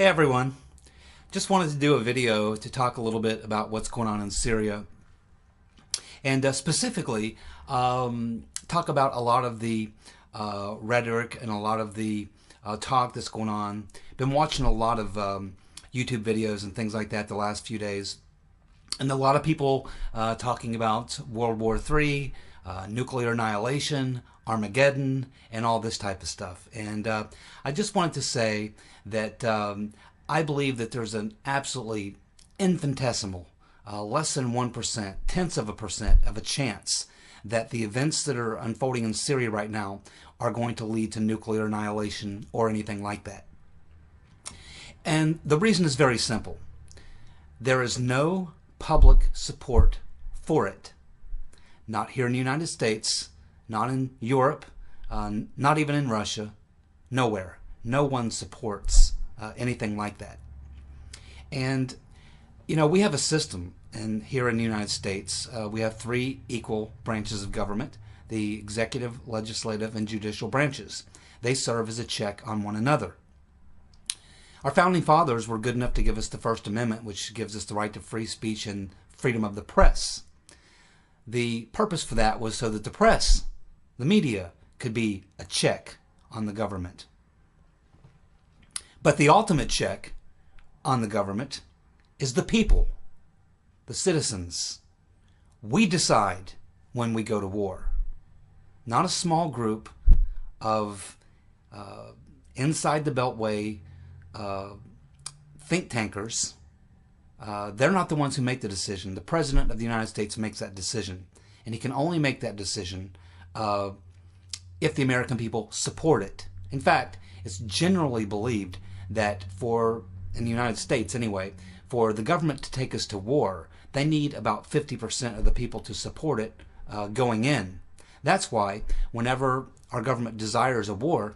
Hey everyone, just wanted to do a video to talk a little bit about what's going on in Syria and specifically talk about a lot of the rhetoric and a lot of the talk that's going on. Been watching a lot of YouTube videos and things like that the last few days, and a lot of people talking about World War III, nuclear annihilation, Armageddon, and all this type of stuff. And I just wanted to say that I believe that there's an absolutely infinitesimal, less than 1%, tenths of a percent of a chance that the events that are unfolding in Syria right now are going to lead to nuclear annihilation or anything like that. And the reason is very simple. There is no public support for it. Not here in the United States, not in Europe, not even in Russia, nowhere. No one supports anything like that. And, you know, we have a system, and here in the United States, we have three equal branches of government: the executive, legislative, and judicial branches. They serve as a check on one another. Our founding fathers were good enough to give us the First Amendment, which gives us the right to free speech and freedom of the press. The purpose for that was so that the press, the media, could be a check on the government. But the ultimate check on the government is the people, the citizens. We decide when we go to war. Not a small group of inside the Beltway think tankers. They're not the ones who make the decision. The President of the United States makes that decision. And he can only make that decision if the American people support it. In fact, it's generally believed that in the United States anyway, for the government to take us to war, they need about 50% of the people to support it going in. That's why whenever our government desires a war,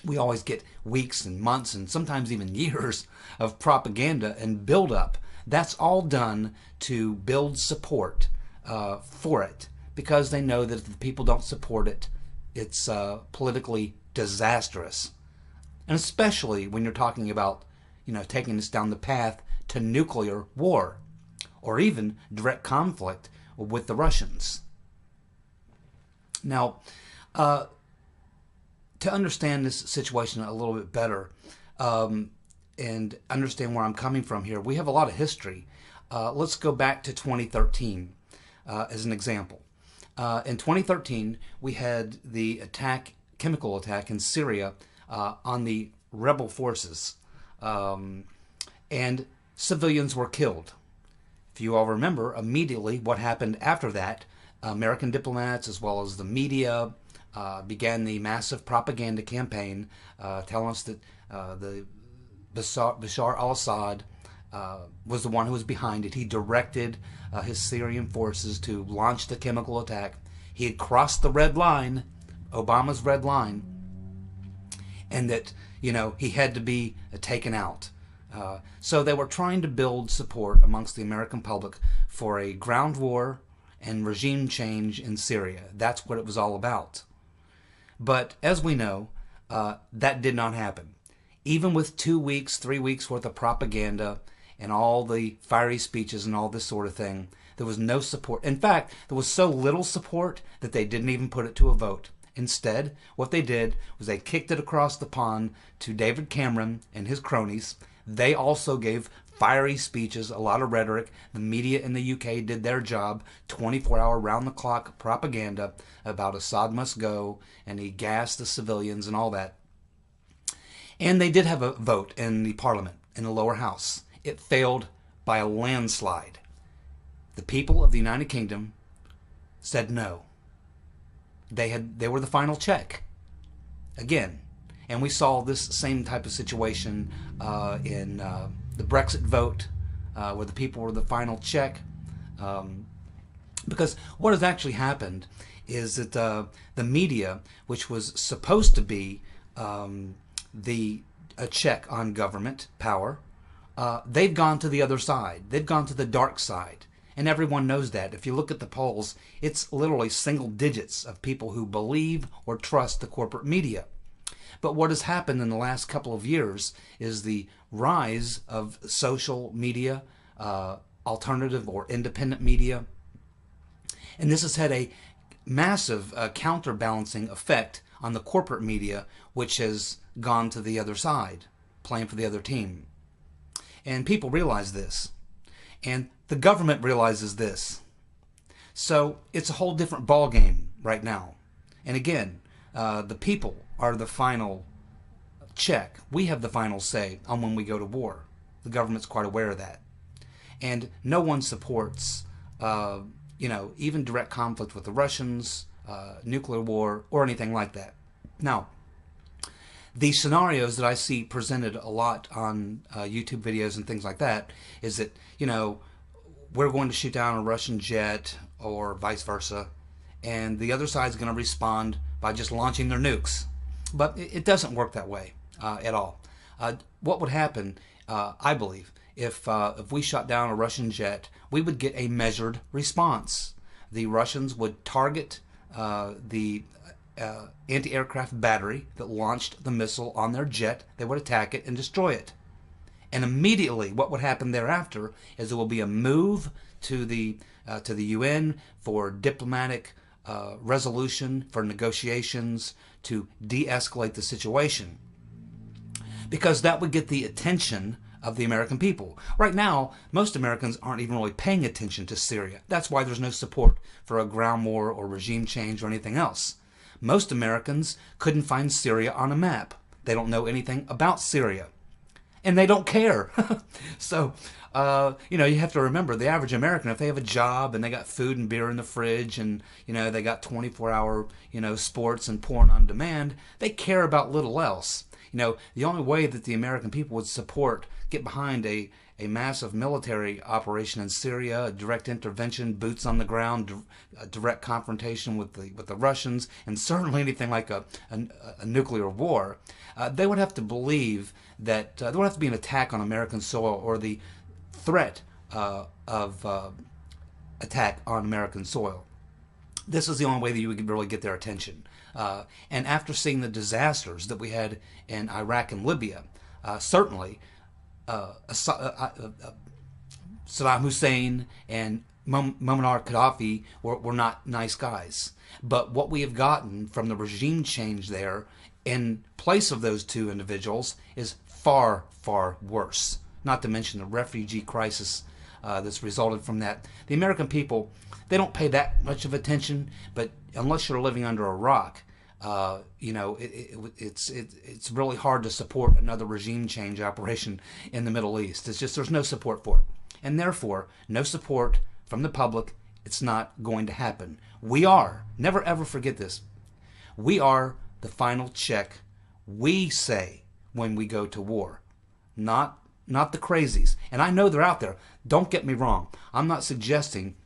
we always get weeks and months and sometimes even years of propaganda and build-up. That's all done to build support for it, because they know that if the people don't support it, it's politically disastrous. And especially when you're talking about, taking us down the path to nuclear war or even direct conflict with the Russians. Now, to understand this situation a little bit better and understand where I'm coming from here, we have a lot of history. Let's go back to 2013 as an example. In 2013, we had the chemical attack in Syria on the rebel forces, and civilians were killed. If you all remember, immediately what happened after that, American diplomats as well as the media began the massive propaganda campaign telling us that the Bashar al-Assad was the one who was behind it. He directed his Syrian forces to launch the chemical attack. He had crossed the red line, Obama's red line, and that, he had to be taken out. So they were trying to build support amongst the American public for a ground war and regime change in Syria. That's what it was all about. But as we know, that did not happen. Even with 2 weeks, 3 weeks worth of propaganda and all the fiery speeches and all this sort of thing, there was no support. In fact, there was so little support that they didn't even put it to a vote. Instead, what they did was they kicked it across the pond to David Cameron and his cronies. They also gave fiery speeches, a lot of rhetoric. The media in the UK did their job, 24-hour round-the-clock propaganda about Assad must go, and he gassed the civilians and all that. And they did have a vote in the parliament, in the lower house. It failed by a landslide. The people of the United Kingdom said no. They were the final check. Again. And we saw this same type of situation in the Brexit vote, where the people were the final check. Because what has actually happened is that the media, which was supposed to be a check on government power, they've gone to the other side. They've gone to the dark side. And everyone knows that. If you look at the polls, it's literally single digits of people who believe or trust the corporate media. But what has happened in the last couple of years is the rise of social media, alternative or independent media, and this has had a massive counterbalancing effect on the corporate media, which has gone to the other side, playing for the other team. And people realize this. And the government realizes this. So it's a whole different ballgame right now. And again, the people are the final check. We have the final say on when we go to war. The government's quite aware of that. And no one supports, even direct conflict with the Russians, nuclear war, or anything like that. Now, the scenarios that I see presented a lot on YouTube videos and things like that is that, we're going to shoot down a Russian jet or vice versa, and the other side's going to respond by just launching their nukes. But it doesn't work that way at all. What would happen, I believe, if we shot down a Russian jet, we would get a measured response. The Russians would target the anti-aircraft battery that launched the missile on their jet. They would attack it and destroy it. And immediately what would happen thereafter is there will be a move to the UN for diplomatic resolution, for negotiations to de-escalate the situation. Because that would get the attention of the American people. Right now, most Americans aren't even really paying attention to Syria. That's why there's no support for a ground war or regime change or anything else. Most Americans couldn't find Syria on a map. They don't know anything about Syria. And they don't care. So, you have to remember, the average American, if they have a job and they got food and beer in the fridge and, they got 24-hour, sports and porn on demand, they care about little else. The only way that the American people would get behind a massive military operation in Syria, a direct intervention, boots on the ground, a direct confrontation with the Russians, and certainly anything like a nuclear war, they would have to believe that there would have to be an attack on American soil or the threat of attack on American soil. This is the only way that you would really get their attention. And after seeing the disasters that we had in Iraq and Libya, certainly Saddam Hussein and Muammar Gaddafi were not nice guys. But what we have gotten from the regime change there in place of those two individuals is far, far worse. Not to mention the refugee crisis that's resulted from that. The American people, they don't pay that much of attention, but unless you're living under a rock, it's really hard to support another regime change operation in the Middle East. It's just there's no support for it. And therefore, no support from the public. It's not going to happen. We are, never ever forget this, we are the final check, we say, when we go to war. Not the crazies. And I know they're out there. Don't get me wrong. I'm not suggesting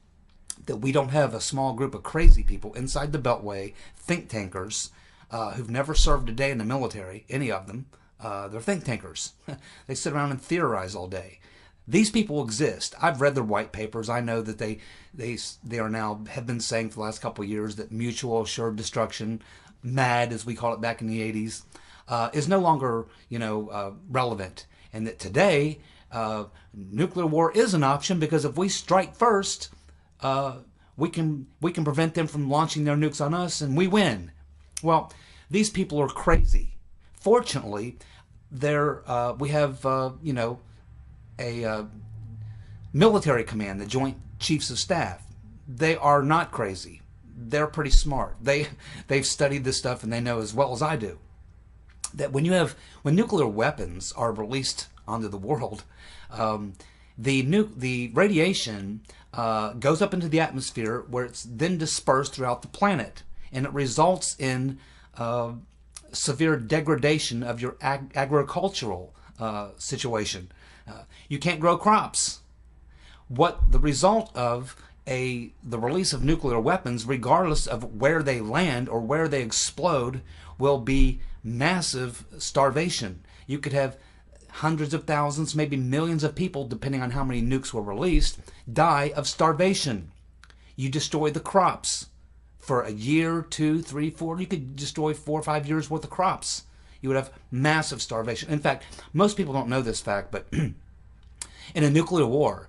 that we don't have a small group of crazy people inside the Beltway, think tankers, who've never served a day in the military, any of them. They're think tankers. They sit around and theorize all day. These people exist. I've read their white papers. I know that they are now, have been saying for the last couple of years that mutual assured destruction, MAD as we call it back in the 80s, is no longer, relevant. And that today, nuclear war is an option because if we strike first, we can prevent them from launching their nukes on us and we win. Well, these people are crazy. Fortunately, we have a military command, the Joint Chiefs of Staff. They are not crazy. They're pretty smart. They've studied this stuff and they know as well as I do that when nuclear weapons are released onto the world, the radiation goes up into the atmosphere where it's then dispersed throughout the planet, and it results in severe degradation of your agricultural situation. You can't grow crops. What the result of the release of nuclear weapons, regardless of where they land or where they explode, will be massive starvation. You could have hundreds of thousands, maybe millions of people, depending on how many nukes were released, die of starvation. You destroy the crops for a year, 2, 3, 4. You could destroy 4 or 5 years worth of crops You would have massive starvation. In fact, most people don't know this fact, but in a nuclear war,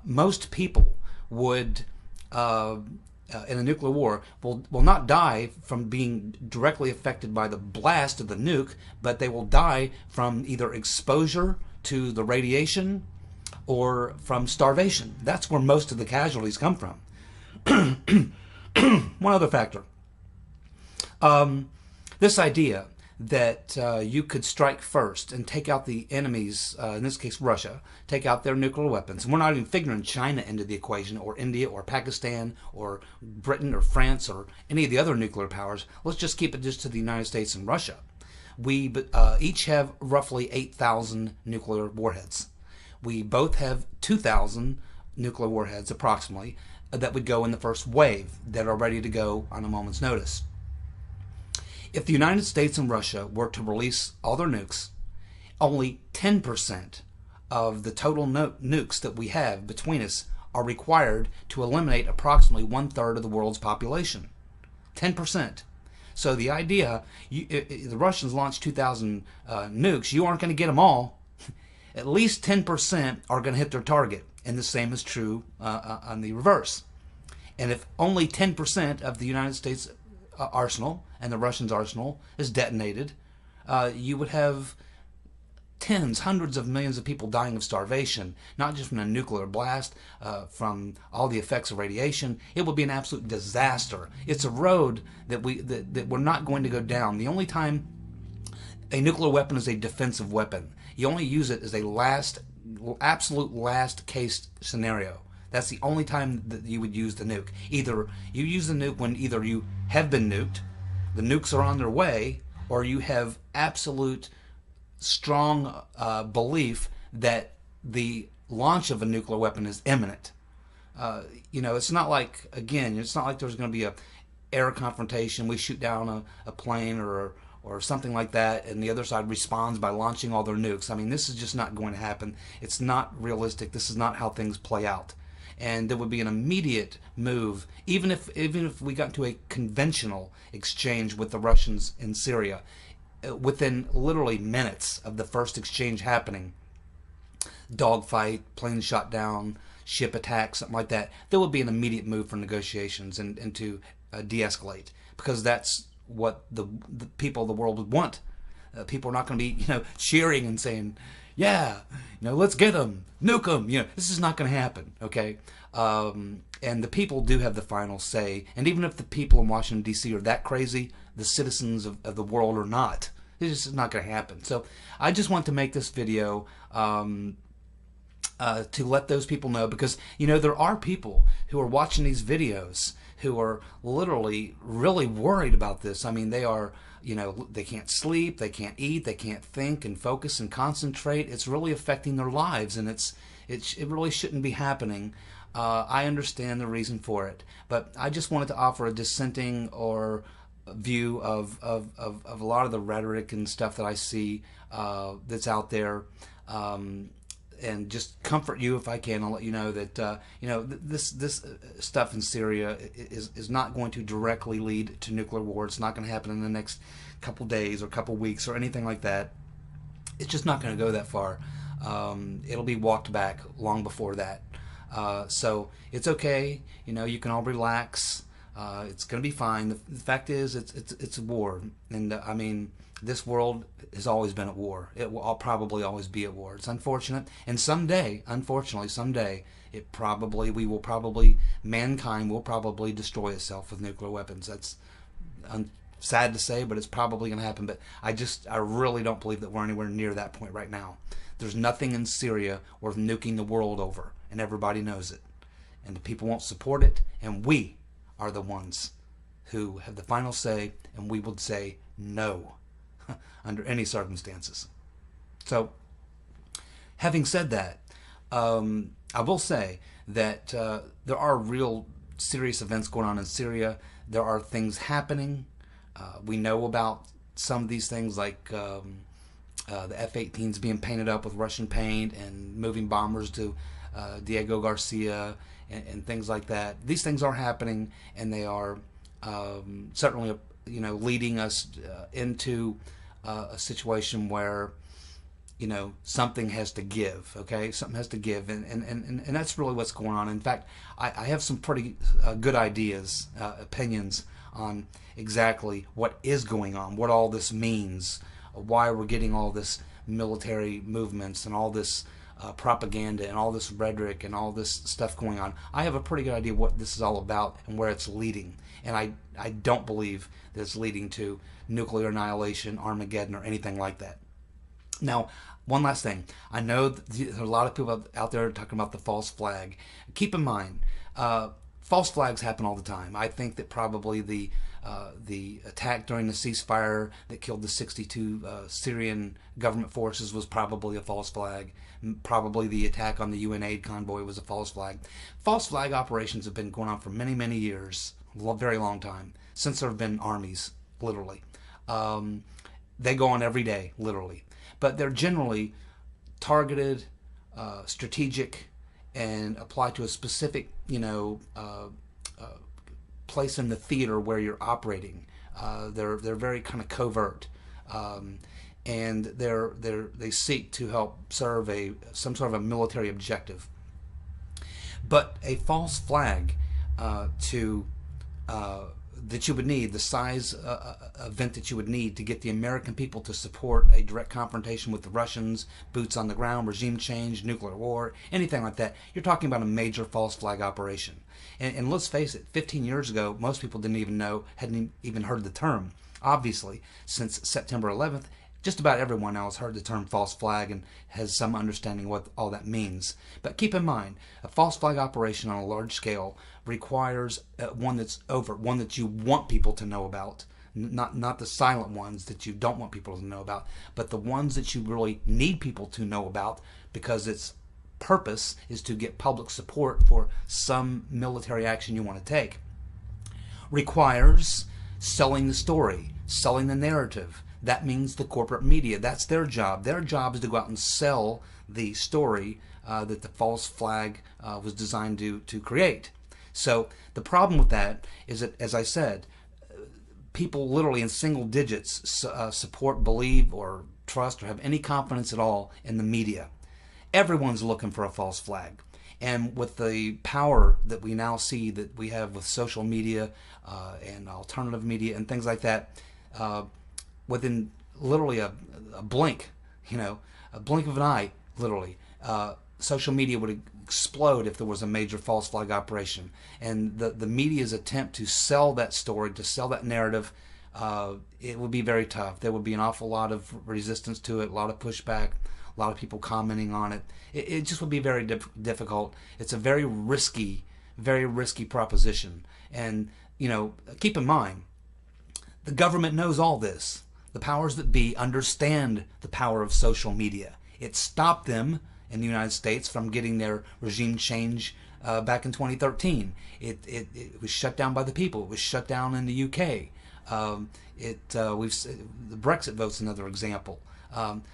most people would, in a nuclear war, will not die from being directly affected by the blast of the nuke, but they will die from either exposure to the radiation or from starvation. That's where most of the casualties come from. One other factor. This idea that you could strike first and take out the enemies, in this case Russia, take out their nuclear weapons. And we're not even figuring China into the equation, or India, or Pakistan, or Britain, or France, or any of the other nuclear powers. Let's just keep it just to the United States and Russia. We each have roughly 8,000 nuclear warheads. We both have 2,000 nuclear warheads, approximately, that would go in the first wave, that are ready to go on a moment's notice. If the United States and Russia were to release all their nukes, only 10% of the total nukes that we have between us are required to eliminate approximately 1/3 of the world's population. 10%. So the idea, the Russians launched 2,000 nukes, you aren't going to get them all. At least 10% are going to hit their target, and the same is true on the reverse. And if only 10% of the United States arsenal and the Russians' arsenal is detonated, you would have tens, hundreds of millions of people dying of starvation, not just from a nuclear blast, from all the effects of radiation. It would be an absolute disaster. It's a road that we're not going to go down. The only time a nuclear weapon is a defensive weapon, you only use it as a absolute last case scenario. That's the only time that you would use the nuke. Either you use the nuke when either you have been nuked, the nukes are on their way, or you have absolute strong belief that the launch of a nuclear weapon is imminent. It's not like, again, it's not like there's going to be a air confrontation. We shoot down a plane or something like that, and the other side responds by launching all their nukes. I mean, this is just not going to happen. It's not realistic. This is not how things play out. And there would be an immediate move, even if we got into a conventional exchange with the Russians in Syria, within literally minutes of the first exchange happening, dogfight, plane shot down, ship attack, something like that, there would be an immediate move for negotiations and to de-escalate, because that's what the people of the world would want. People are not going to be, cheering and saying, yeah, let's get them, nuke them. This is not going to happen, okay? And the people do have the final say. And even if the people in Washington, D.C. are that crazy, the citizens of the world are not. It's just not going to happen. So I just want to make this video to let those people know, because, there are people who are watching these videos who are literally really worried about this. I mean, they are, they can't sleep, they can't eat, they can't think and focus and concentrate. It's really affecting their lives, and it really shouldn't be happening. I understand the reason for it, but I just wanted to offer a dissenting or view of a lot of the rhetoric and stuff that I see that's out there. And just comfort you if I can. I'll let you know that this stuff in Syria is not going to directly lead to nuclear war. It's not going to happen in the next couple days or couple weeks or anything like that. It's just not going to go that far. It'll be walked back long before that. So it's okay. You can all relax. It's going to be fine. The fact is, it's a war, and I mean, this world has always been at war. It will probably always be at war. It's unfortunate, and someday, unfortunately, mankind will probably destroy itself with nuclear weapons. That's sad to say, but it's probably going to happen. But I really don't believe that we're anywhere near that point right now. There's nothing in Syria worth nuking the world over, and everybody knows it. And the people won't support it, and we are the ones who have the final say, and we would say no under any circumstances. So, having said that, I will say that there are real serious events going on in Syria. There are things happening. We know about some of these things, like the F-18s being painted up with Russian paint and moving bombers to Diego Garcia and things like that. These things are happening, and they are certainly leading us into a situation where, you know, something has to give. Okay, something has to give, and that's really what's going on. In fact, I have some pretty good ideas, opinions on exactly what is going on, what all this means, why we're getting all this military movements and all this propaganda and all this rhetoric and all this stuff going on. I have a pretty good idea what this is all about and where it's leading, and I don't believe that it's leading to nuclear annihilation, Armageddon, or anything like that. Now, one last thing. I know there are a lot of people out there talking about the false flag. Keep in mind, false flags happen all the time. I think that probably the attack during the ceasefire that killed the 62 Syrian government forces was probably a false flag. Probably the attack on the UN aid convoy was a false flag. False flag operations have been going on for many, many years, a very long time, since there have been armies, literally. They go on every day, literally. But they're generally targeted, strategic, and apply to a specific, place in the theater where you're operating. They're very kind of covert, and they seek to help serve some sort of a military objective. But a false flag that you would need, the size event that you would need to get the American people to support a direct confrontation with the Russians, boots on the ground, regime change, nuclear war, anything like that, you're talking about a major false flag operation. And let's face it, 15 years ago, most people hadn't even heard the term. Obviously, since September 11th, just about everyone now has heard the term false flag and has some understanding what all that means. But keep in mind, a false flag operation on a large scale requires one that's overt, one that you want people to know about, not the silent ones that you don't want people to know about, but the ones that you really need people to know about, because its purpose is to get public support for some military action you want to take. Requires selling the story, selling the narrative. That means the corporate media. That's their job. Their job is to go out and sell the story that the false flag was designed to create. So the problem with that is that, as I said, people literally in single digits support, believe, or trust, or have any confidence at all in the media. Everyone's looking for a false flag. And with the power that we now see that we have with social media and alternative media and things like that, within literally a blink, a blink of an eye, literally, social media would explode if there was a major false flag operation. And the media's attempt to sell that story, to sell that narrative, it would be very tough. There would be an awful lot of resistance to it, a lot of pushback, a lot of people commenting on it. It just would be very difficult. It's a very risky proposition. And, keep in mind, the government knows all this. The powers that be understand the power of social media. It stopped them in the United States from getting their regime change back in 2013. It was shut down by the people. It was shut down in the UK. The Brexit vote's another example.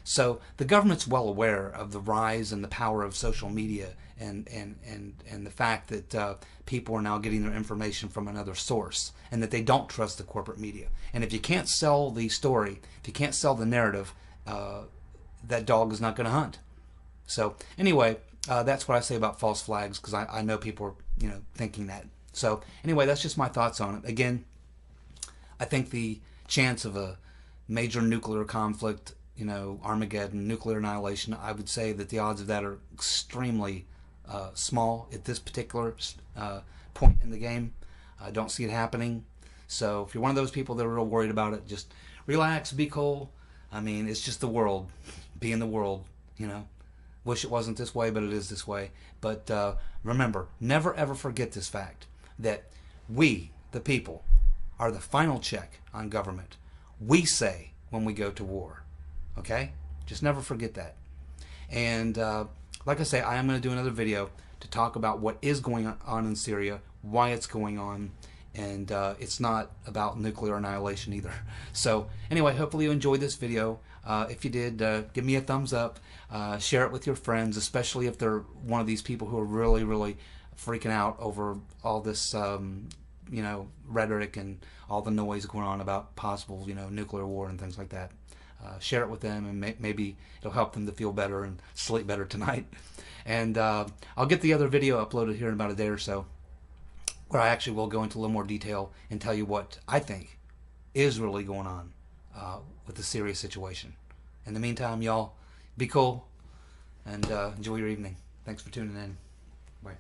So the government's well aware of the rise and the power of social media and the fact that people are now getting their information from another source, and that they don't trust the corporate media. And if you can't sell the story, if you can't sell the narrative, that dog is not going to hunt. So anyway, that's what I say about false flags, because I know people are thinking that. So anyway, that's just my thoughts on it. Again, I think the chance of a major nuclear conflict, Armageddon, nuclear annihilation, I would say that the odds of that are extremely small at this particular point in the game. I don't see it happening. So if you're one of those people that are real worried about it, just relax, be cool. I mean, it's just the world. Be in the world, Wish it wasn't this way, but it is this way. But remember, never ever forget this fact, that we, the people, are the final check on government. We say when we go to war. Okay? Just never forget that. And like I say, I am going to do another video to talk about what is going on in Syria, why it's going on, and it's not about nuclear annihilation either. So anyway, hopefully you enjoyed this video. If you did, give me a thumbs up. Share it with your friends, especially if they're one of these people who are really, really freaking out over all this rhetoric and all the noise going on about possible, nuclear war and things like that. Share it with them, and maybe it'll help them to feel better and sleep better tonight. And I'll get the other video uploaded here in about a day or so, where I actually will go into a little more detail and tell you what I think is really going on with the Syria situation. In the meantime, y'all, be cool and enjoy your evening. Thanks for tuning in. Bye.